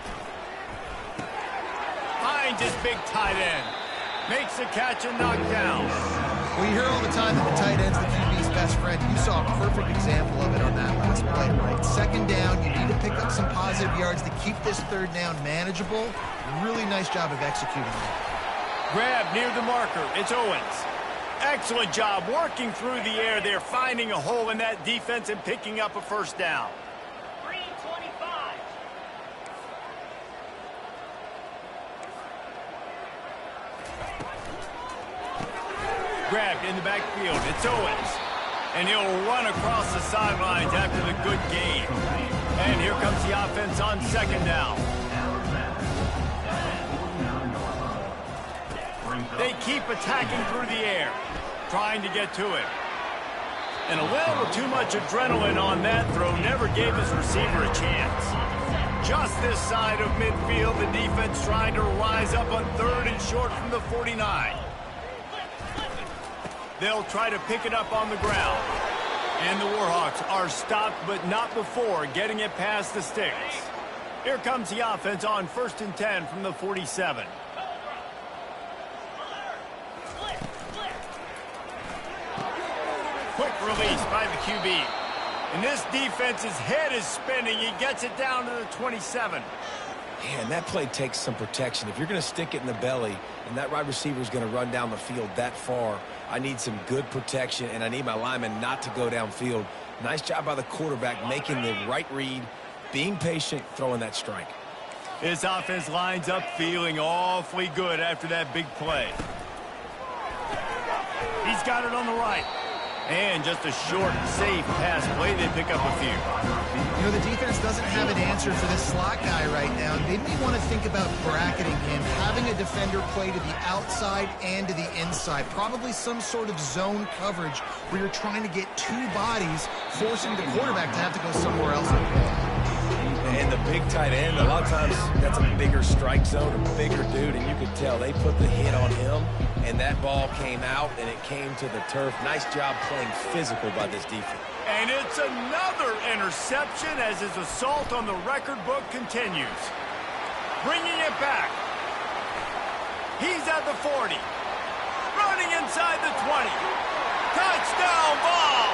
Finds his big tight end. Makes a catch and knocked down. We hear all the time that the tight end's the QB's best friend. You saw a perfect example of it on that last play, right? 2nd down, you need to pick up some positive yards to keep this 3rd down manageable. Really nice job of executing that. Grab near the marker. It's Owens. Excellent job working through the air. They're finding a hole in that defense and picking up a first down. Grabbed in the backfield. It's Owens. And he'll run across the sidelines after the good gain. And here comes the offense on 2nd down. They keep attacking through the air, trying to get to it. And a little too much adrenaline on that throw never gave his receiver a chance. Just this side of midfield, the defense trying to rise up on 3rd and short from the 49. They'll try to pick it up on the ground. And the Warhawks are stopped, but not before getting it past the sticks. Here comes the offense on 1st and 10 from the 47. Quick release by the QB. And this defense's head is spinning. He gets it down to the 27. Man, that play takes some protection. If you're going to stick it in the belly and that wide receiver is going to run down the field that far, I need some good protection, and I need my lineman not to go downfield. Nice job by the quarterback making the right read, being patient, throwing that strike. This offense lines up feeling awfully good after that big play. He's got it on the right. And just a short, safe pass play. They pick up a few. You know, the defense doesn't have an answer for this slot guy right now. They may want to think about bracketing him, having a defender play to the outside and to the inside. Probably some sort of zone coverage where you're trying to get 2 bodies, forcing the quarterback to have to go somewhere else. And the big tight end, a lot of times that's a bigger strike zone, a bigger dude, and you could tell they put the hit on him, and that ball came out, and it came to the turf. Nice job playing physical by this defense. And it's another interception as his assault on the record book continues. Bringing it back. He's at the 40. Running inside the 20. Touchdown ball.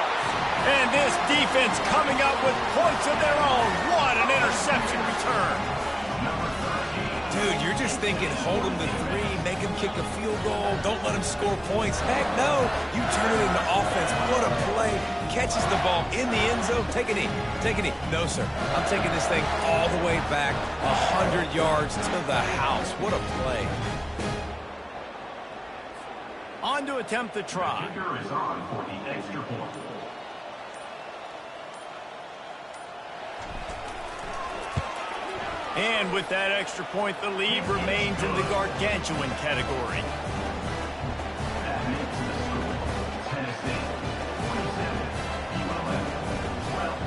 And this defense coming up with points of their own. What an interception return. Dude, you're just thinking, hold him to 3, make him kick a field goal, don't let him score points. Heck no, you turn it into offense. What a play. Catches the ball ball in the end zone. Take a knee. Take a knee. No, sir. I'm taking this thing all the way back 100 yards to the house. What a play. On to attempt the try. The kicker is on for the extra point. And with that extra point, the lead remains in the gargantuan category. That makes the score Tennessee 27, ULM 12.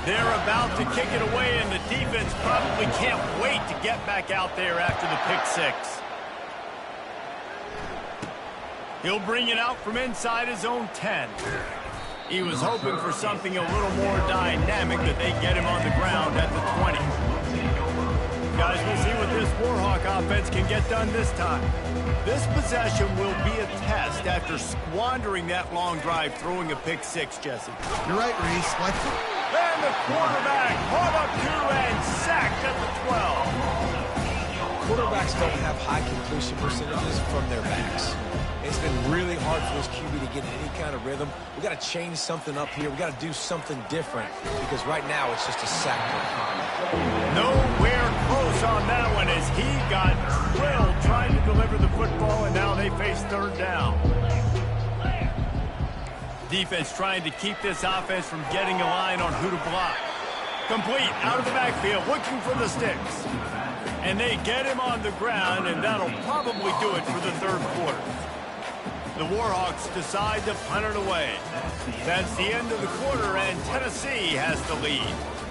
They're about to kick it away, and the defense probably can't wait to get back out there after the pick six. He'll bring it out from inside his own 10. He was hoping for something a little more dynamic, that they get him on the ground at the 20. Guys, we'll see what this Warhawk offense can get done this time. This possession will be a test after squandering that long drive throwing a pick six, Jesse. You're right, Reese. And the quarterback caught up to and sacked at the 12. Quarterbacks don't have high completion percentages from their backs. It's been really hard for this QB to get in any kind of rhythm. We got to change something up here. We got to do something different because right now it's just a sack. Nowhere close on that one as he got drilled trying to deliver the football, and now they face third down. Defense trying to keep this offense from getting a line on who to block. Complete out of the backfield, looking for the sticks. And they get him on the ground, and that'll probably do it for the third quarter. The Warhawks decide to punt it away. That's the end of the quarter, and Tennessee has the lead.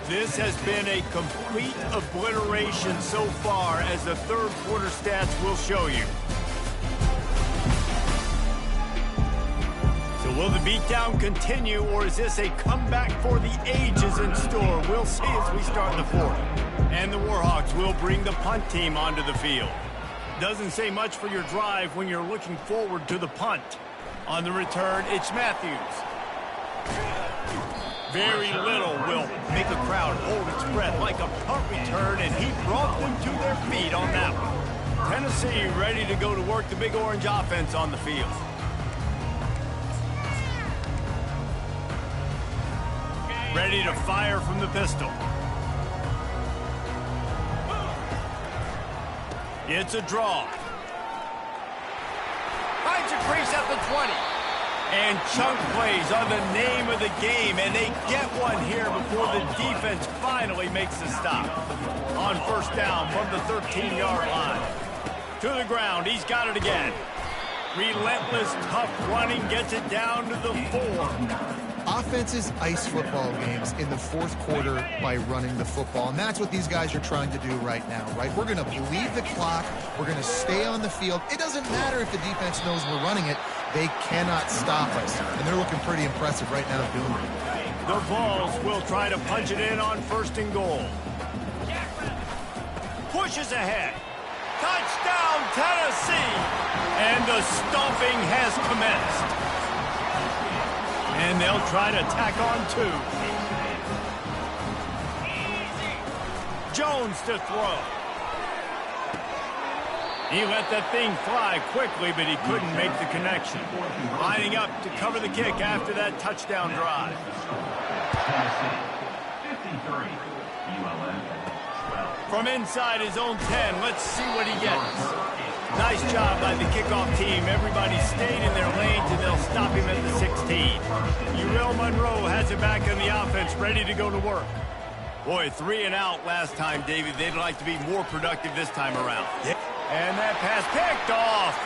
This has been a complete obliteration so far, as the third quarter stats will show you. So will the beatdown continue, or is this a comeback for the ages in store? We'll see as we start the fourth. And the Warhawks will bring the punt team onto the field. Doesn't say much for your drive when you're looking forward to the punt. On the return, it's Matthews. Very little will make a crowd hold its breath like a punt return, and he brought them to their feet on that one. Tennessee ready to go to work the Big Orange offense on the field. Ready to fire from the pistol. It's a draw. Finds a crease at the 20. And chunk plays are the name of the game, and they get one here before the defense finally makes the stop. On first down from the 13-yard line. To the ground, he's got it again. Relentless, tough running gets it down to the 4. Offenses ice football games in the fourth quarter by running the football, and that's what these guys are trying to do right now, right? We're going to bleed the clock. We're going to stay on the field. It doesn't matter if the defense knows we're running it. They cannot stop us, and they're looking pretty impressive right now doing it. The Vols will try to punch it in on first and goal. Pushes ahead. Touchdown, Tennessee! And the stomping has commenced. And they'll try to tack on 2. Jones to throw. He let that thing fly quickly, but he couldn't make the connection. Lining up to cover the kick after that touchdown drive. Tennessee 53, ULM 12. From inside his own 10, let's see what he gets. Nice job by the kickoff team. Everybody stayed in their lanes, and they'll stop him at the 16. Uriel Monroe has it back in the offense, ready to go to work. Boy, 3 and out last time, David. They'd like to be more productive this time around. Yeah. And that pass picked off.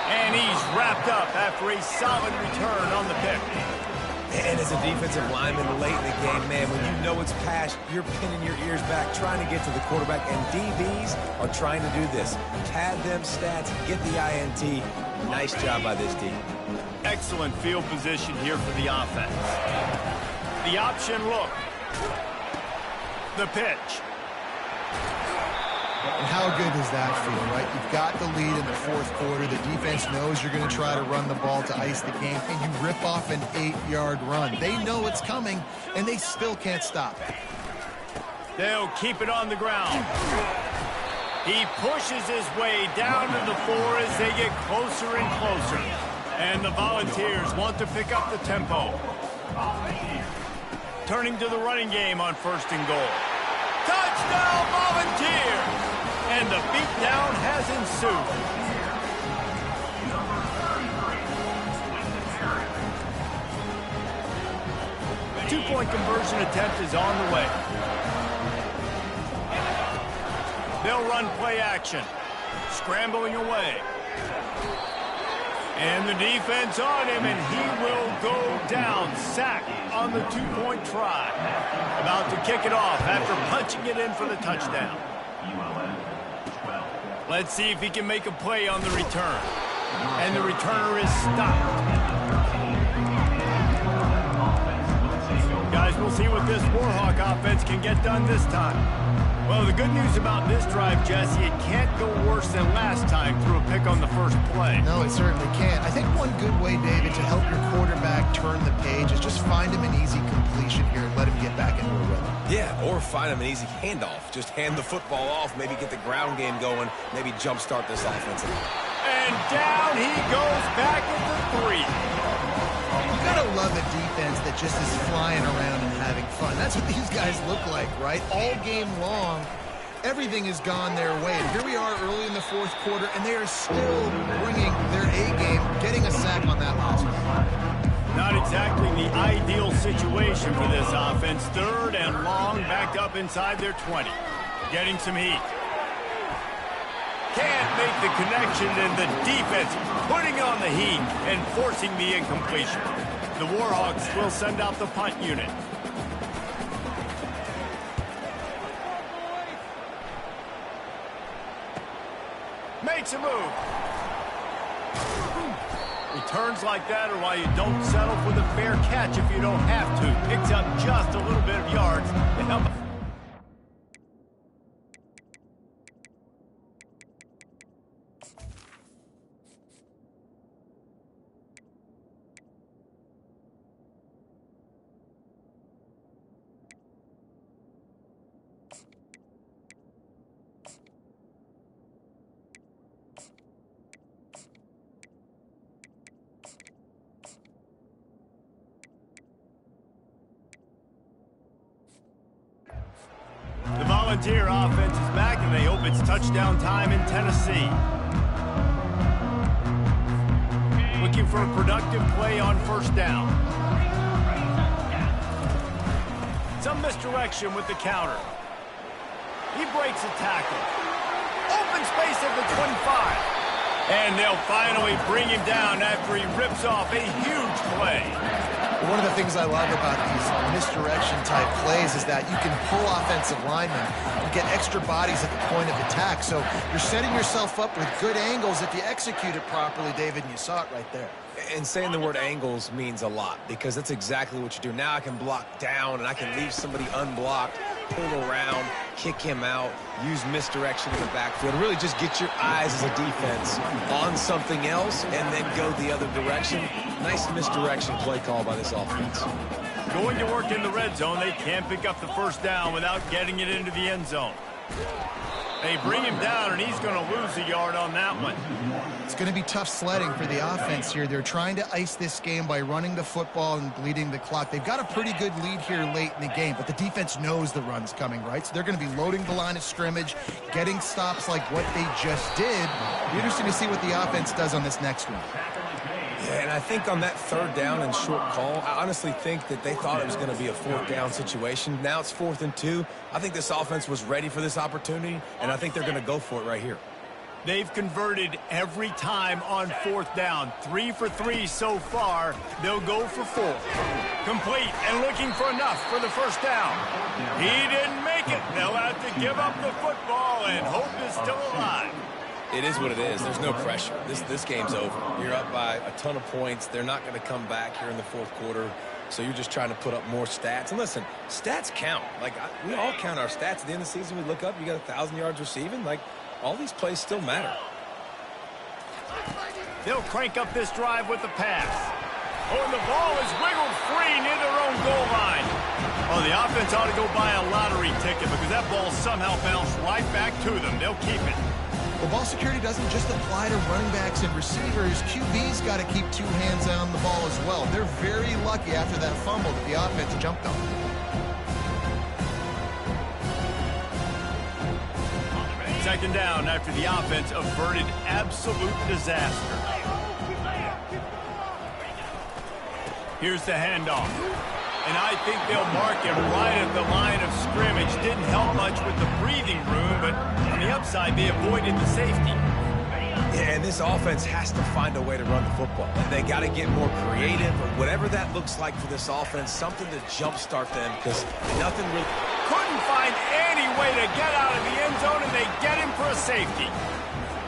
And he's wrapped up after a solid return on the pick. And as a defensive lineman late in the game, man, when you know it's passed, you're pinning your ears back, trying to get to the quarterback, and DBs are trying to do this. Pad them stats, get the INT. Nice job by this D. Excellent field position here for the offense. The option look. The pitch. And how good does that feel, right? You've got the lead in the fourth quarter. The defense knows you're going to try to run the ball to ice the game, and you rip off an 8-yard run. They know it's coming, and they still can't stop it. They'll keep it on the ground. He pushes his way down to the 4 as they get closer and closer. And the Volunteers want to pick up the tempo. Turning to the running game on 1st and goal. Touchdown, Volunteers! And the beatdown has ensued. Two-point conversion attempt is on the way. They'll run play action. Scrambling away. And the defense on him, and he will go down. Sack on the 2-point try. About to kick it off after punching it in for the touchdown. Let's see if he can make a play on the return. And the returner is stopped. Guys, we'll see what this Warhawk offense can get done this time. Well, the good news about this drive, Jesse, it can't go worse than last time through a pick on the first play. No, it certainly can't. I think one good way, David, to help your quarterback turn the page is just find him an easy completion here and let him get back into a rhythm. Yeah, or find him an easy handoff. Just hand the football off, maybe get the ground game going, maybe jumpstart this offense. And down he goes back with the 3. You gotta love a defense that just is flying around and having fun. That's what these guys look like, right? All game long, everything has gone their way. And here we are early in the 4th quarter, and they are still bringing their A game, getting a sack on that last one. Not exactly the ideal situation for this offense. 3rd and long, backed up inside their 20. Getting some heat. Can't make the connection, and the defense putting on the heat and forcing the incompletion. The Warhawks will send out the punt unit. Makes a move. Returns like that are why you don't settle for the fair catch if you don't have to. Picks up just a little bit of yards to help. The Volunteer offense is back, and they hope it's touchdown time in Tennessee. Looking for a productive play on 1st down. Some misdirection with the counter. He breaks a tackle. Open space at the 25. And they'll finally bring him down after he rips off a huge play. One of the things I love about these misdirection-type plays is that you can pull offensive linemen and get extra bodies at the point of attack. So you're setting yourself up with good angles if you execute it properly, David, and you saw it right there. And saying the word angles means a lot because that's exactly what you do. Now I can block down and I can leave somebody unblocked, pull around, kick him out, use misdirection in the backfield. Really just get your eyes as a defense on something else and then go the other direction. Nice misdirection play call by this offense. Going to work in the red zone, they can't pick up the 1st down without getting it into the end zone. They bring him down, and he's going to lose a yard on that one. It's going to be tough sledding for the offense here. They're trying to ice this game by running the football and bleeding the clock. They've got a pretty good lead here late in the game, but the defense knows the run's coming, right? So they're going to be loading the line of scrimmage, getting stops like what they just did. It'll be interesting to see what the offense does on this next one. Yeah, and I think on that 3rd down and short call, I honestly think that they thought it was going to be a 4th down situation. Now it's 4th and 2. I think this offense was ready for this opportunity, and I think they're going to go for it right here. They've converted every time on 4th down. 3 for 3 so far. They'll go for 4. Complete and looking for enough for the 1st down. He didn't make it. They'll have to give up the football, and hope is still alive. It is what it is. There's no pressure. This game's over. You're up by a ton of points. They're not going to come back here in the 4th quarter. So you're just trying to put up more stats. And listen, stats count. Like, we all count our stats. At the end of the season, we look up, you got 1,000 yards receiving. Like, all these plays still matter. They'll crank up this drive with the pass. Oh, and the ball is wiggled free near their own goal line. Oh, the offense ought to go buy a lottery ticket because that ball somehow bounced right back to them. They'll keep it. Well, ball security doesn't just apply to running backs and receivers. QB's got to keep two hands on the ball as well. They're very lucky after that fumble that the offense jumped on. Second down after the offense averted absolute disaster. Here's the handoff. And I think they'll mark him right at the line of scrimmage. Didn't help much with the breathing room, but on the upside, they avoided the safety. Yeah, and this offense has to find a way to run the football. They got to get more creative, or whatever that looks like for this offense, something to jumpstart them, because nothing really... Couldn't find any way to get out of the end zone, and they get him for a safety.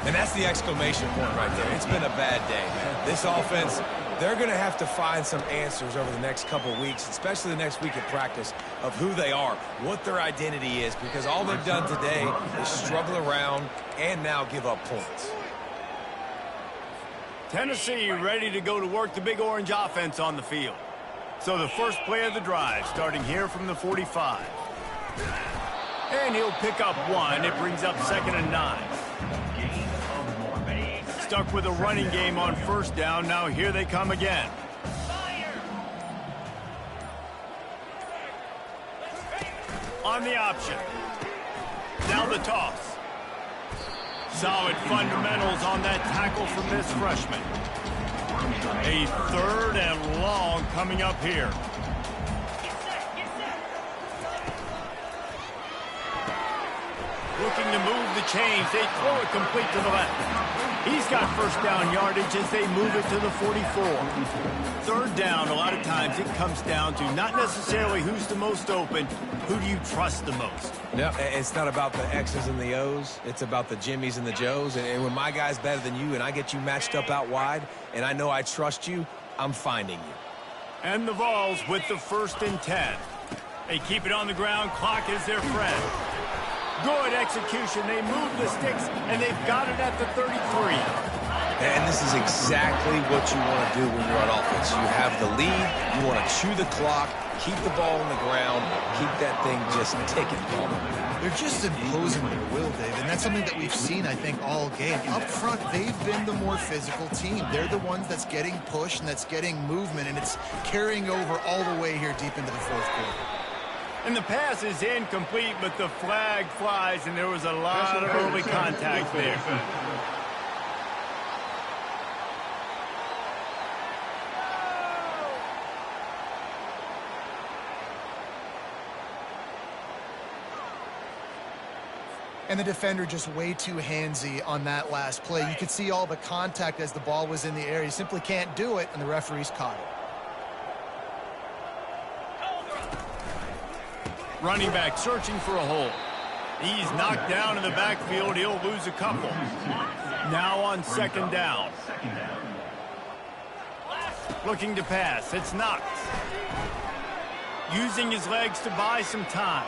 And that's the exclamation point right there. It's been a bad day, man. This offense, they're going to have to find some answers over the next couple of weeks, especially the next week of practice, of who they are, what their identity is, because all they've done today is struggle around and now give up points. Tennessee ready to go to work the Big Orange offense on the field. So the first play of the drive, starting here from the 45. And he'll pick up one. It brings up 2nd and 9. Stuck with a running game on first down. Now here they come again. On the option. Now the toss. Solid fundamentals on that tackle from this freshman. A 3rd and long coming up here. Looking to move the chains. They throw it complete to the left. He's got first down yardage as they move it to the 44. 3rd down, a lot of times it comes down to not necessarily who's the most open, who do you trust the most? No, it's not about the X's and the O's. It's about the Jimmies and the Joes. And when my guy's better than you and I get you matched up out wide and I know I trust you, I'm finding you. And the Vols with the 1st and 10. They keep it on the ground. Clock is their friend. Good execution. They move the sticks, and they've got it at the 33. And this is exactly what you want to do when you're on offense. You have the lead. You want to chew the clock, keep the ball on the ground, keep that thing just ticking. They're just imposing their will, Dave, and that's something that we've seen, I think, all game. Up front, they've been the more physical team. They're the ones that's getting pushed and that's getting movement, and it's carrying over all the way here deep into the 4th quarter. And the pass is incomplete, but the flag flies, and there was a lot of early contact there. And the defender just way too handsy on that last play. You could see all the contact as the ball was in the air. He simply can't do it, and the referees caught it. Running back searching for a hole. He's knocked down in the backfield. He'll lose a couple. Now on 2nd down. Looking to pass. It's Knox. Using his legs to buy some time.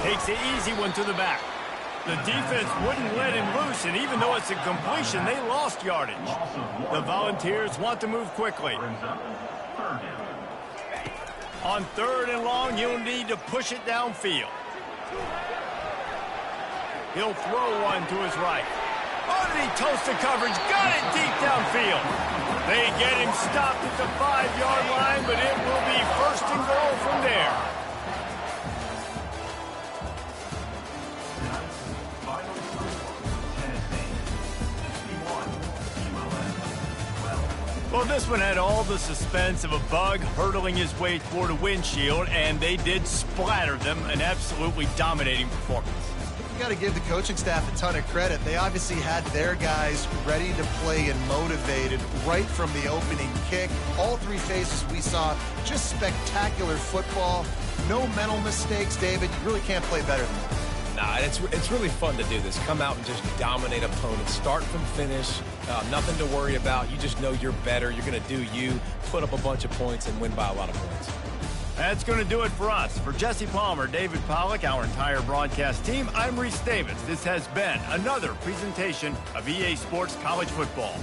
Takes an easy one to the back. The defense wouldn't let him loose, and even though it's a completion, they lost yardage. The Volunteers want to move quickly. On 3rd and long, he'll need to push it downfield. He'll throw one to his right. Underneath toasted coverage, got it deep downfield. They get him stopped at the 5-yard line, but it will be 1st and goal from there. Well, this one had all the suspense of a bug hurtling his way toward a windshield, and they did splatter them. An absolutely dominating performance. You got to give the coaching staff a ton of credit. They obviously had their guys ready to play and motivated right from the opening kick. All 3 phases we saw, just spectacular football. No mental mistakes, David. You really can't play better than that. Nah, it's really fun to do this. Come out and just dominate opponents. Start from finish. Nothing to worry about. You just know you're better. You're going to do you, put up a bunch of points, and win by a lot of points. That's going to do it for us. For Jesse Palmer, David Pollack, our entire broadcast team, I'm Reese Davis. This has been another presentation of EA Sports College Football.